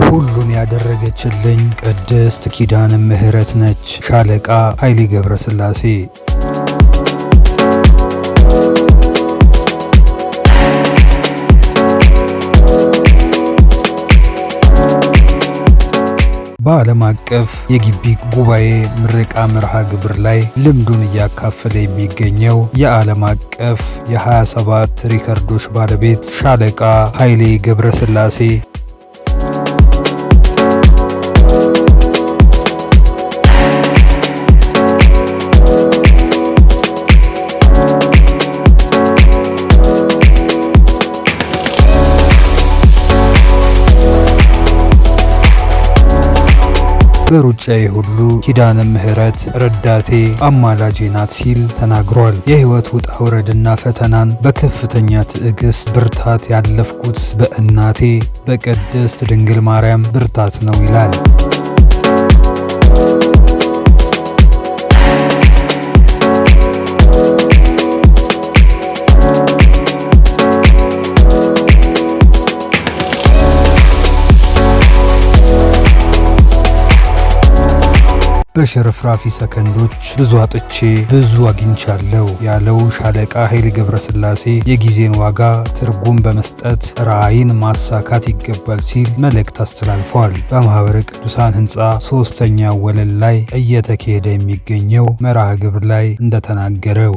ሁሉን ያደረገችልኝ ቅድስት ኪዳነ ምሕረት ነች። ሻለቃ ኃይሌ ገብረስላሴ። በዓለም አቀፍ የግቢ ጉባኤ ምረቃ መርሃ ግብር ላይ ልምዱን እያካፈለ የሚገኘው የዓለም አቀፍ የ27 ሪከርዶች ባለቤት ሻለቃ ኃይሌ ገብረስላሴ በሩጫዬ ሁሉ ኪዳነ ምሕረት ረዳቴ አማላጄ ናት ሲል ተናግሯል። የሕይወት ውጣ ውረድና ፈተናን በከፍተኛ ትዕግስት ብርታት ያለፍኩት በእናቴ በቅድስት ድንግል ማርያም ብርታት ነው ይላል። በሽርፍራፊ ሰከንዶች ብዙ አጥቼ ብዙ አግኝቻለሁ ያለው ሻለቃ ኃይሌ ገብረስላሴ የጊዜን ዋጋ ትርጉም በመስጠት ራዕይን ማሳካት ይገባል ሲል መልእክት አስተላልፏል። በማኅበረ ቅዱሳን ሕንፃ 3ኛ ወለል ላይ እየተካሄደ የሚገኘው መርሃ ግብር ላይ እንደተናገረው